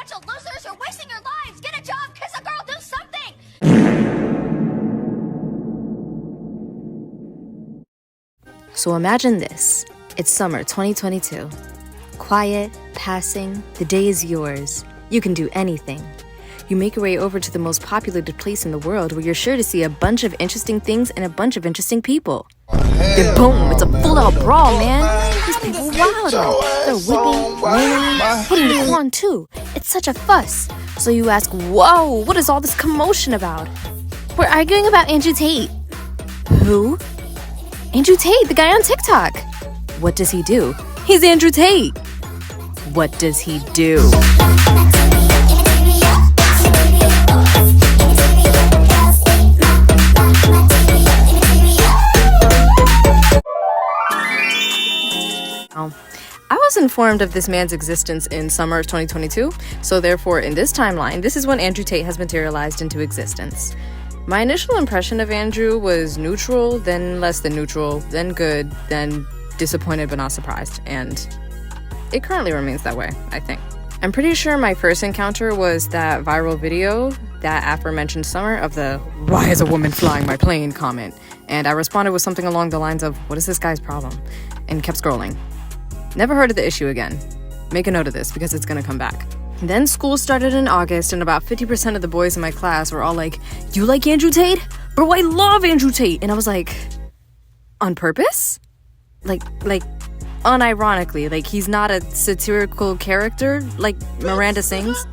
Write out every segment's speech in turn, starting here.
bunch of losers. You're wasting your lives. Get a job, kiss a girl, do something. So imagine this. It's summer 2022. Quiet, passing, the day is yours. You can do anything. You make your way over to the most populated place in the world where you're sure to see a bunch of interesting things and a bunch of interesting people. Then boom, it's a full-out brawl, man. These people wilding. They're whipping, wailing, putting the corn too. It's such a fuss. So you ask, whoa, what is all this commotion about? We're arguing about Andrew Tate. Who? Andrew Tate, the guy on TikTok. What does he do? He's Andrew Tate. What does he do? I was informed of this man's existence in summer of 2022, so therefore in this timeline, this is when Andrew Tate has materialized into existence. My initial impression of Andrew was neutral, then less than neutral, then good, then disappointed but not surprised, and it currently remains that way, I think. I'm pretty sure my first encounter was that viral video, that aforementioned summer, of the "why is a woman flying my plane" comment, and I responded with something along the lines of, what is this guy's problem? And kept scrolling. Never heard of the issue again. Make a note of this because it's gonna come back. Then school started in August, and about 50% of the boys in my class were all like, "You like Andrew Tate? Bro, I love Andrew Tate." And I was like, on purpose? Like unironically, like he's not a satirical character like Miranda sings?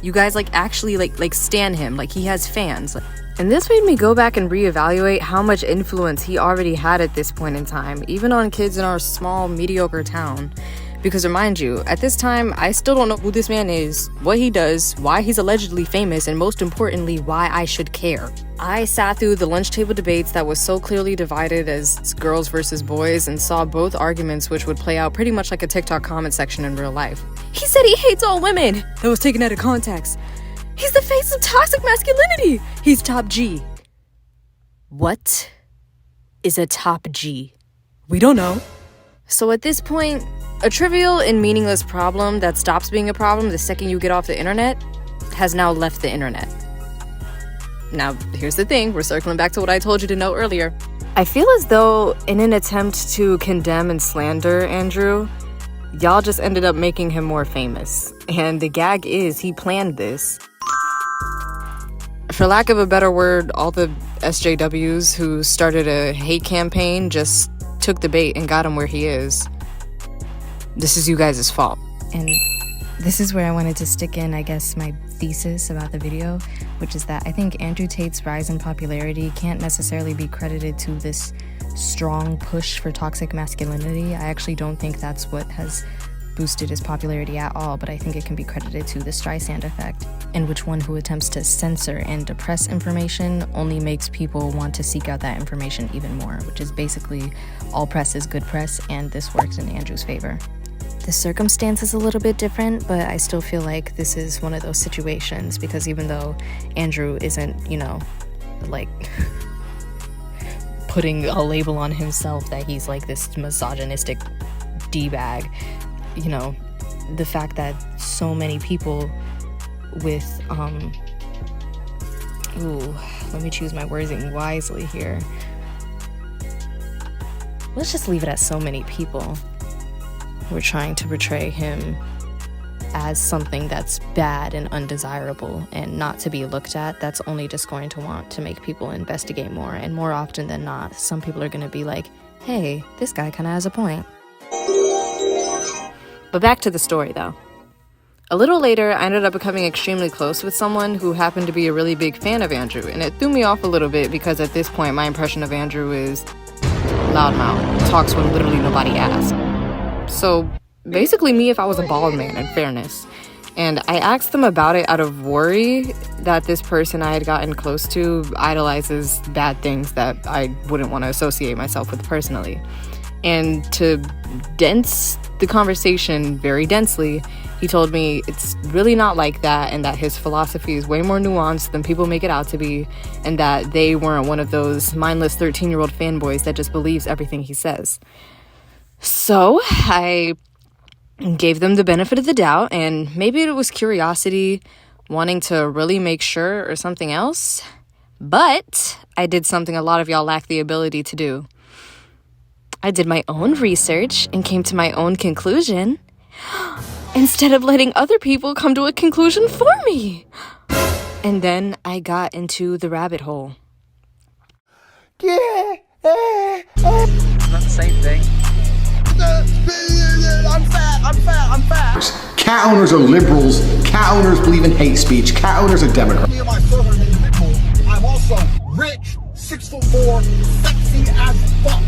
You guys actually stan him, like he has fans. And this made me go back and reevaluate how much influence he already had at this point in time, even on kids in our small, mediocre town. Because remind you, at this time, I still don't know who this man is, what he does, why he's allegedly famous, and most importantly, why I should care. I sat through the lunch table debates that was so clearly divided as girls versus boys and saw both arguments which would play out pretty much like a TikTok comment section in real life. He said he hates all women. That was taken out of context. He's the face of toxic masculinity. He's top G. What is a top G? We don't know. So at this point, a trivial and meaningless problem that stops being a problem the second you get off the internet has now left the internet. Now, here's the thing. We're circling back to what I told you to know earlier. I feel as though in an attempt to condemn and slander Andrew, y'all just ended up making him more famous. And the gag is he planned this. For lack of a better word, all the SJWs who started a hate campaign just took the bait and got him where he is. This is you guys' fault. And this is where I wanted to stick in, I guess, my thesis about the video, which is that I think Andrew Tate's rise in popularity can't necessarily be credited to this strong push for toxic masculinity. I actually don't think that's what has boosted his popularity at all, but I think it can be credited to the Streisand effect, in which one who attempts to censor and depress information only makes people want to seek out that information even more, which is basically all press is good press, and this works in Andrew's favor. The circumstance is a little bit different, but I still feel like this is one of those situations, because even though Andrew isn't, putting a label on himself that he's like this misogynistic D-bag, the fact that so many people with, let me choose my wording wisely here. Let's just leave it at so many people were trying to portray him as something that's bad and undesirable and not to be looked at. That's only just going to want to make people investigate more, and more often than not, some people are going to be like, hey, this guy kind of has a point. But back to the story, though. A little later, I ended up becoming extremely close with someone who happened to be a really big fan of Andrew, and it threw me off a little bit because at this point, my impression of Andrew is loudmouth, talks when literally nobody asks. So basically me if I was a bald man, in fairness. And I asked them about it out of worry that this person I had gotten close to idolizes bad things that I wouldn't want to associate myself with personally. And to dense the conversation very densely, he told me it's really not like that, and that his philosophy is way more nuanced than people make it out to be, and that they weren't one of those mindless 13-year-old fanboys that just believes everything he says. So I gave them the benefit of the doubt, and maybe it was curiosity, wanting to really make sure or something else. But I did something a lot of y'all lack the ability to do. I did my own research and came to my own conclusion instead of letting other people come to a conclusion for me. And then I got into the rabbit hole. Not the same thing. I'm fat. Cat owners are liberals. Cat owners believe in hate speech. Cat owners are Democrats. Me and my server are an individual. I'm also rich, 6'4", sexy as fuck.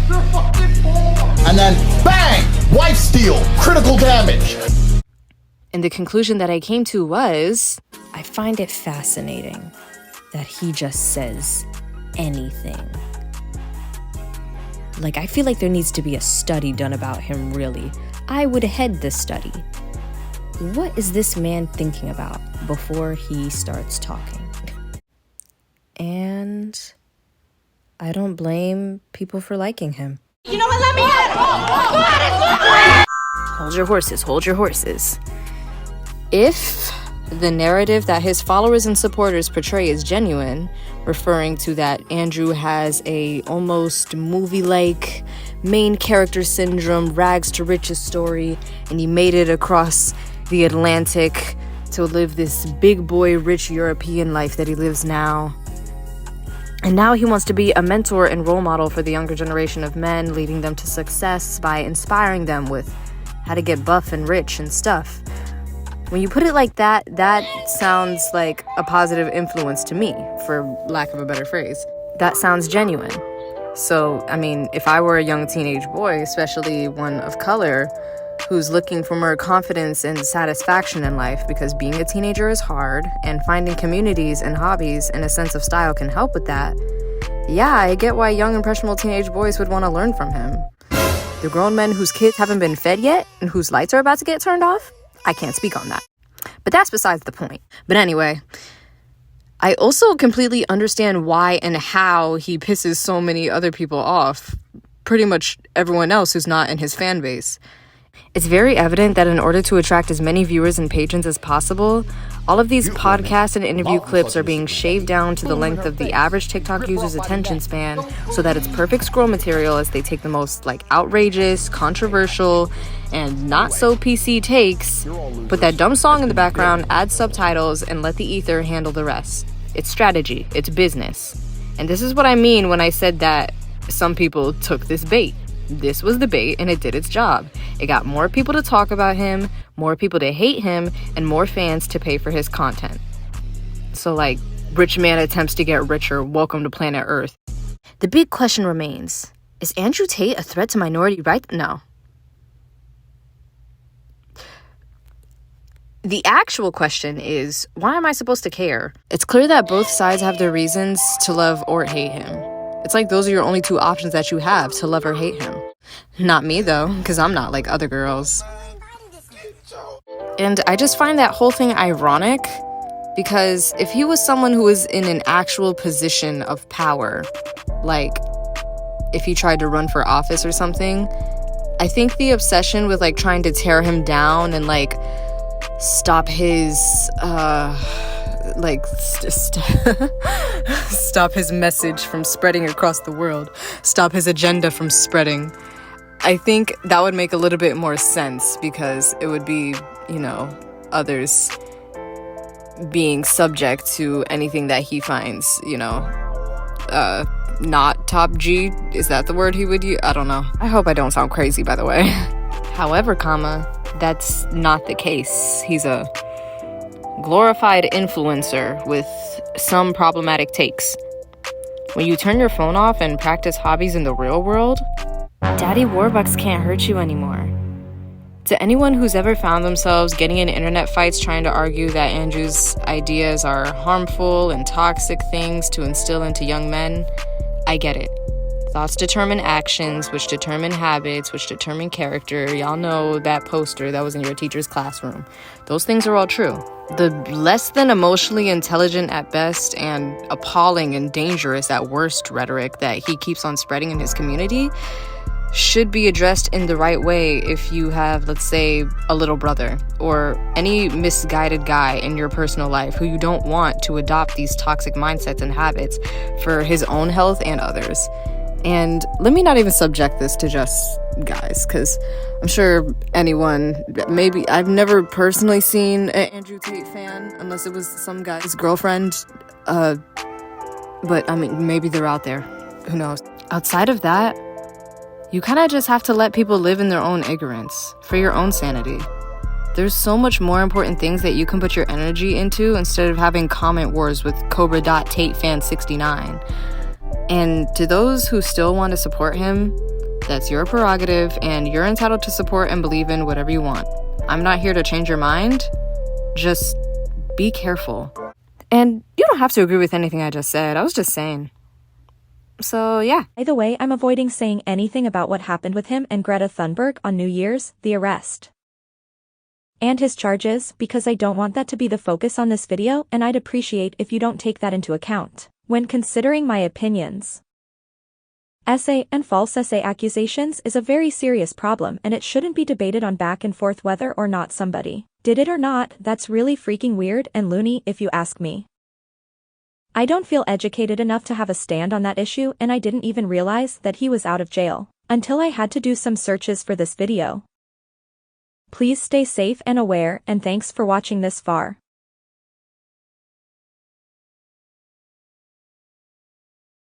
You're fucking bored. And then bang, wife steal, critical damage. And the conclusion that I came to was, I find it fascinating that he just says anything. Like, I feel like there needs to be a study done about him, really. I would head the study. What is this man thinking about before he starts talking? And I don't blame people for liking him. You know what? Let me in! God, it's slippery! Hold your horses, hold your horses. If the narrative that his followers and supporters portray is genuine, referring to that Andrew has a almost movie-like main character syndrome, rags to riches story, and he made it across the Atlantic to live this big boy rich European life that he lives now. And now he wants to be a mentor and role model for the younger generation of men, leading them to success by inspiring them with how to get buff and rich and stuff. When you put it like that, that sounds like a positive influence to me, for lack of a better phrase. That sounds genuine. So, I mean, if I were a young teenage boy, especially one of color, who's looking for more confidence and satisfaction in life, because being a teenager is hard, and finding communities and hobbies and a sense of style can help with that, yeah, I get why young, impressionable teenage boys would want to learn from him. The grown men whose kids haven't been fed yet and whose lights are about to get turned off? I can't speak on that. But that's besides the point. But anyway, I also completely understand why and how he pisses so many other people off. Pretty much everyone else who's not in his fan base. It's very evident that in order to attract as many viewers and patrons as possible, all of these podcast and interview clips are being shaved down to the length of the average TikTok user's attention span so that it's perfect scroll material as they take the most outrageous, controversial, and not so PC takes, put that dumb song in the background, add subtitles, and let the ether handle the rest. It's strategy. It's business. And this is what I mean when I said that some people took this bait. This was the bait, and it did its job. It got more people to talk about him, more people to hate him, and more fans to pay for his content. So, rich man attempts to get richer, welcome to planet Earth. The big question remains, is Andrew Tate a threat to minority rights? No. The actual question is, why am I supposed to care? It's clear that both sides have their reasons to love or hate him. It's like those are your only two options that you have, to love or hate him. Not me, though, because I'm not like other girls. And I just find that whole thing ironic, because if he was someone who was in an actual position of power, like if he tried to run for office or something, I think the obsession with trying to tear him down and stop his stop his message from spreading across the world, stop his agenda from spreading, I think that would make a little bit more sense, because it would be, others being subject to anything that he finds, not top G. Is that the word he would use? I don't know. I hope I don't sound crazy, by the way. However, that's not the case. He's a glorified influencer with some problematic takes. When you turn your phone off and practice hobbies in the real world, Daddy Warbucks can't hurt you anymore. To anyone who's ever found themselves getting in internet fights trying to argue that Andrew's ideas are harmful and toxic things to instill into young men, I get it. Thoughts determine actions, which determine habits, which determine character. Y'all know that poster that was in your teacher's classroom. Those things are all true. The less than emotionally intelligent at best and appalling and dangerous at worst rhetoric that he keeps on spreading in his community, should be addressed in the right way if you have, let's say, a little brother or any misguided guy in your personal life who you don't want to adopt these toxic mindsets and habits for his own health and others. And let me not even subject this to just guys, because I'm sure anyone, maybe I've never personally seen an Andrew Tate fan unless it was some guy's girlfriend, but I mean, maybe they're out there, who knows. Outside of that, you kind of just have to let people live in their own ignorance for your own sanity. There's so much more important things that you can put your energy into instead of having comment wars with Cobra.Tate fan 69. And to those who still want to support him, that's your prerogative, and you're entitled to support and believe in whatever you want. I'm not here to change your mind. Just be careful. And you don't have to agree with anything I just said. I was just saying. So, yeah. By the way, I'm avoiding saying anything about what happened with him and Greta Thunberg on New Year's, the arrest, and his charges, because I don't want that to be the focus on this video, and I'd appreciate if you don't take that into account when considering my opinions. Essay and false essay accusations is a very serious problem, and it shouldn't be debated on back and forth whether or not somebody did it or not. That's really freaking weird and loony if you ask me. I don't feel educated enough to have a stand on that issue, and I didn't even realize that he was out of jail until I had to do some searches for this video. Please stay safe and aware, and thanks for watching this far.